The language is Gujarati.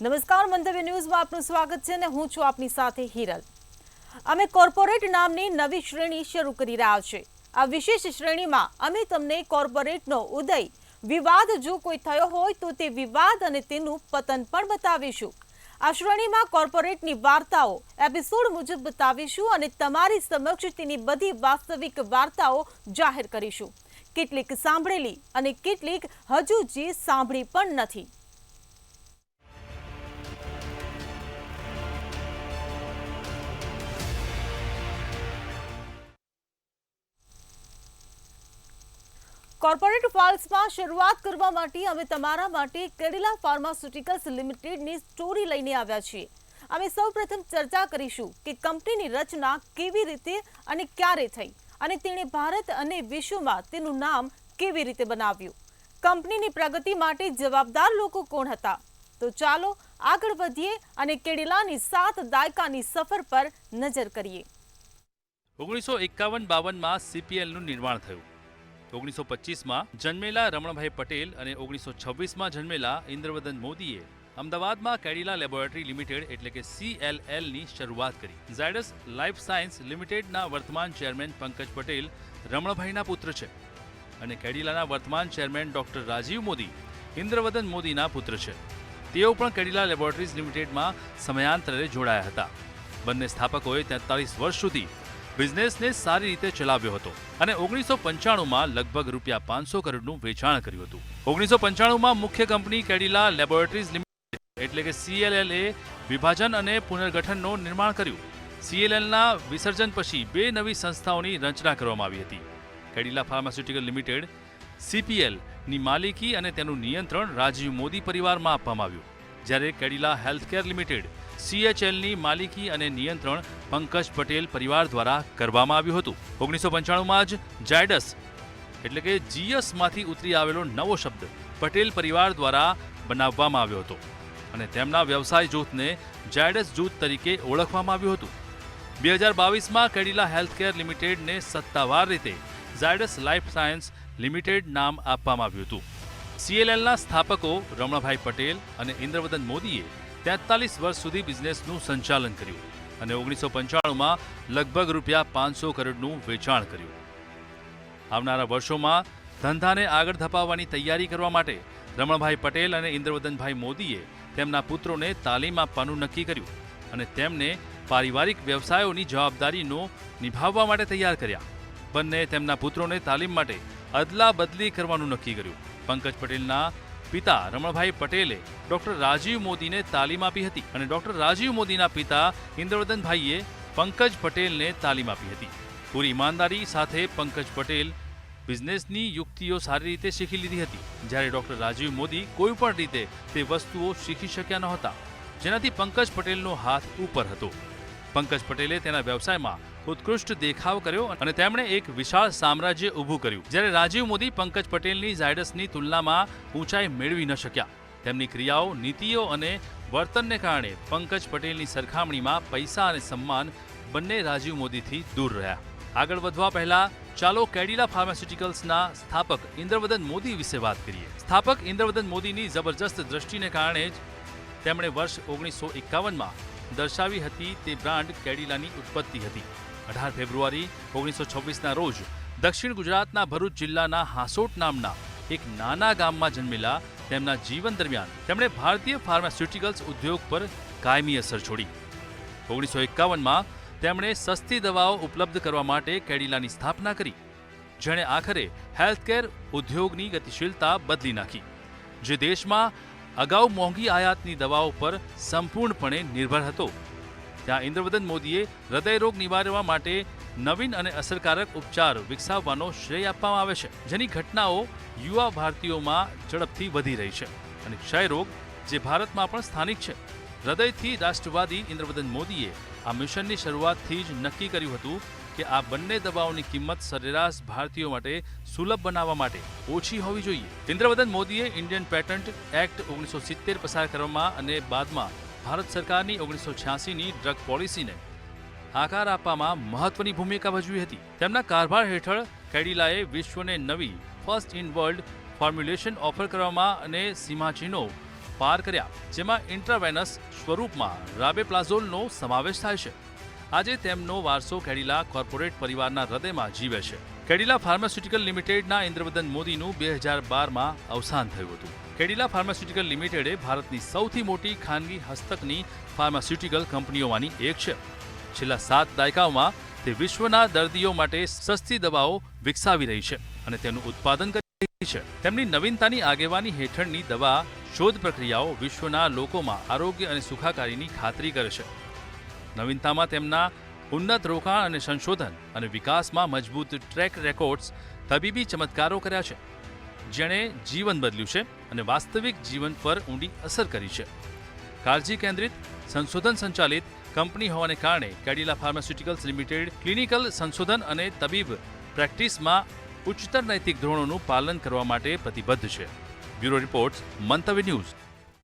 નમસ્કાર, મંતવ્ય ન્યૂઝમાં આપનું સ્વાગત છે અને હું છું આપની સાથે હિરલ। અમે કોર્પોરેટ નામની નવી શ્રેણી શરૂ કરી રહ્યા છે। આ વિશેષ શ્રેણીમાં અમે તમને કોર્પોરેટનો ઉદય, વિવાદ જો કોઈ થયો હોય તો તે વિવાદ અને તેનું પતન પણ બતાવીશું। આ શ્રેણીમાં કોર્પોરેટની વાર્તાઓ એપિસોડ મુજબ બતાવીશું અને તમારી સમક્ષ તેની બધી વાસ્તવિક વાર્તાઓ જાહેર કરીશું। કેટલીક સાંભળેલી અને કેટલીક હજુ જે સાંભળી પણ નથી। કોર્પોરેટ ફાઇલ્સમાં શરૂઆત કરવા માટે અમે તમારા માટે કેડિલા ફાર્માસ્યુટિકલ્સ લિમિટેડની સ્ટોરી લઈને આવ્યા છીએ। અમે સૌપ્રથમ ચર્ચા કરીશું કે કંપનીની રચના કેવી રીતે અને ક્યારે થઈ અને તેણે ભારત અને વિશ્વમાં તેનું નામ કેવી રીતે બનાવ્યું। કંપનીની પ્રગતિ માટે જવાબદાર લોકો કોણ હતા? તો ચાલો આગળ વધીએ અને કેડિલાની 7 દાયકાની સફર પર નજર કરીએ। 1951-52માં સીપીએલનું નિર્માણ થયું। 1925માં જન્મેલા રમણભાઈ પટેલ અને 1926માં જન્મેલા ઇન્દ્રવદન મોદીએ અમદાવાદમાં કેડિલા લેબોરેટરી લિમિટેડ એટલે કે CLLની શરૂઆત કરી। ઝાયડસ લાઇફ સાયન્સ લિમિટેડના વર્તમાન ચેરમેન પંકજ પટેલ રમણભાઈના પુત્ર છે અને કેડિલાના વર્તમાન ચેરમેન ડોક્ટર રાજીવ મોદી ઇન્દ્રવદન મોદીના પુત્ર છે। તેઓ પણ કેડિલા લેબોરેટરીઝ લિમિટેડમાં સમયાંતરે જોડાયા હતા। બંને સ્થાપકોએ 43 વર્ષ સુધી બિઝનેસને સારી રીતે ચલાવ્યો હતો અને 1995માં લગભગ ₹500 કરોડનું વેચાણ કર્યું હતું। 1995માં મુખ્ય કંપની કેડિલા લેબોરેટરીઝ લિમિટેડ એટલે કે CLLએ વિભાજન અને પુનર્ગઠનનું નિર્માણ કર્યું। CLLના વિસર્જન પછી 2 નવી સંસ્થાઓની રચના કરવામાં આવી હતી। કેડિલા ફાર્માસ્યુટિકલ લિમિટેડ CPLની માલિકી અને તેનું નિયંત્રણ રાજીવ મોદી પરિવારમાં આપવામાં આવ્યું, જ્યારે કેડિલા હેલ્થકેર લિમિટેડ CHLની માલિકી અને નિયંત્રણ પંકજ પટેલ પરિવાર દ્વારા કરવામાં આવ્યું હતું। 1995માં જ ઝાયડસ એટલે કે જીયસમાંથી ઉતરી આવેલો નવો શબ્દ પટેલ પરિવાર દ્વારા બનાવવામાં આવ્યો હતો અને તેમના વ્યવસાય જૂથને ઝાયડસ જૂથ તરીકે ઓળખવામાં આવ્યું હતું। 2022માં કેડિલા હેલ્થકેર લિમિટેડને સત્તાવાર રીતે ઝાયડસ લાઇફ સાયન્સ લિમિટેડ નામ આપવામાં આવ્યું હતું। CLLના સ્થાપકો રમણભાઈ પટેલ અને ઇન્દ્રવદન મોદીએ 43 વર્ષ સુધી બિઝનેસનું સંચાલન કર્યું અને 1995માં લગભગ ₹500 કરોડનું વેચાણ કર્યું। આવનારા વર્ષોમાં ધંધાને આગળ ધપાવવાની તૈયારી કરવા માટે રમણભાઈ પટેલ અને ઇન્દ્રવદનભાઈ મોદીએ તેમના પુત્રોને તાલીમ આપવાનું નક્કી કર્યું અને તેમને પારિવારિક વ્યવસાયોની જવાબદારીનો નિભાવવા માટે તૈયાર કર્યા। બંને તેમના પુત્રોને તાલીમ માટે અદલા બદલી કરવાનું નક્કી કર્યું। પંકજ પટેલના પિતા રમણભાઈ પટેલે ડોક્ટર રાજીવ મોદીને તાલીમ આપી હતી અને ડોક્ટર રાજીવ મોદીના પિતા ઇન્દ્રવદનભાઈએ પંકજ પટેલને તાલીમ આપી હતી। પૂરી ઈમાનદારી સાથે પંકજ પટેલ બિઝનેસની યુક્તિઓ સારી રીતે શીખી લીધી હતી, જ્યારે ડોક્ટર રાજીવ મોદી કોઈ પણ રીતે તે વસ્તુઓ શીખી શક્યા નહોતા, જેનાથી પંકજ પટેલનો હાથ ઉપર હતો। પંકજ પટેલે તેના વ્યવસાયમાં ઉત્કૃષ્ટ દેખાવ કર્યો અને તેમણે એક વિશાળ સામ્રાજ્ય ઊભું કર્યું, જ્યારે રાજીવ મોદી પંકજ પટેલની ઝાયડસની તુલનામાં ઊંચાઈ મેળવી ન શક્યા। તેમની ક્રિયાઓ, નીતિઓ અને વર્તનને કારણે પંકજ પટેલની સરખામણીમાં પૈસા અને સન્માન બંને રાજીવ મોદીથી દૂર રહ્યા। આગળ વધવા પહેલા ચાલો કેડિલા ફાર્માસ્યુટિકલ્સના સ્થાપક ઇન્દ્રવદન મોદી વિશે વાત કરીએ। સ્થાપક ઇન્દ્રવદન મોદીની જબરજસ્ત દ્રષ્ટિને કારણે જ તેમણે વર્ષ 1951માં દર્શાવી હતી તે બ્રાન્ડ કેડિલાની ઉત્પત્તિ હતી। 18 ફેબ્રુઆરી 1926ના રોજ દક્ષિણ ગુજરાતના ભરૂચ જિલ્લાના હાંસોટ નામના એક નાના ગામમાં જન્મેલા તેમના જીવન દરમિયાન તેમણે ભારતીય ફાર્માસ્યુટિકલ્સ ઉદ્યોગ પર કાયમી અસર છોડી। 1951માં તેમણે સસ્તી દવાઓ ઉપલબ્ધ કરવા માટે કેડિલાની સ્થાપના કરી, જેણે આખરે હેલ્થકેર ઉદ્યોગની ગતિશીલતા બદલી નાખી, જે દેશમાં અગાઉ મોંઘી આયાતની દવાઓ પર સંપૂર્ણપણે નિર્ભર હતો। ત્યાં ઇન્દ્રવદન મોદીએ હૃદયરોગ નિવારવા માટે નવીન અને અસરકારક ઉપચાર વિકસાવવાનો શ્રેય આપવામાં આવે છે, જેની ઘટનાઓ યુવા ભારતીયોમાં ઝડપથી વધી રહી છે અને ક્ષયરોગ જે ભારતમાં પણ સ્થાનિક છે। હૃદયથી રાષ્ટ્રવાદી ઇન્દ્રવદન મોદીએ આ મિશનની શરૂઆતથી જ નક્કી કર્યું હતું કે આ બંને દવાઓની કિંમત સરેરાશ ભારતીયો માટે સુલભ બનાવવા માટે ઓછી હોવી જોઈએ। ઇન્દ્રવદન મોદીએ ઇન્ડિયન પેટન્ટ એક્ટ 1970 પસાર કરવામાં અને બાદમાં ભારત સરકારની 1986ની ડ્રગ પોલિસીને આકાર આપવામાં મહત્વની ભૂમિકા ભજવી હતી। તેમના કારભાર હેઠળ કેડિલાએ વિશ્વને નવી first in world formulation offer કરવામાં અને સીમાચિહ્નો પાર કર્યા, જેમાં ઇન્ટ્રાવેનસ સ્વરૂપમાં રાબેપ્લાઝોલનો સમાવેશ થાય છે. આજે તેમનો વારસો કેડિલા કોર્પોરેટ પરિવારના હૃદયમાં જીવે છે. કેડિલા ફાર્માસ્યુટિકલ લિમિટેડના ઇન્દ્રવદન મોદીનું 2012માં અવસાન થયું હતું. કેડિલા ફાર્માસ્યુટિકલ લિમિટેડે ભારતની સૌથી મોટી ખાનગી હસ્તકની ફાર્માસ્યુટિકલ કંપનીઓમાંની એક છે. છેલ્લા 7 દાયકાઓમાં તે વિશ્વના દર્દીઓ માટે સસ્તી દવાઓ વિકસાવી રહી છે અને તેનું ઉત્પાદન કરી રહી છે. તેમની નવીનતાની આગેવાની હેઠળની દવા શોધ પ્રક્રિયાઓ વિશ્વના લોકોમાં આરોગ્ય અને સુખાકારીની ખાતરી કરે છે. નવીનતામાં તેમના ઉન્નત રોકાણ અને સંશોધન અને વિકાસમાં મજબૂત ટ્રેક રેકોર્ડ્સ તબીબી ચમત્કારો કર્યા છે, જેણે જીવન બદલ્યું છે અને વાસ્તવિક જીવન પર ઊંડી અસર કરી છે. કાળજી કેન્દ્રિત, સંશોધન સંચાલિત કંપની હોવાને કારણે કેડિલા ફાર્માસ્યુટિકલ્સ લિમિટેડ ક્લિનિકલ સંશોધન અને તબીબ પ્રેક્ટિસમાં ઉચ્ચતર નૈતિક ધોરણોનું પાલન કરવા માટે પ્રતિબદ્ધ છે. બ્યુરો રિપોર્ટ, મંતવ્ય ન્યૂઝ.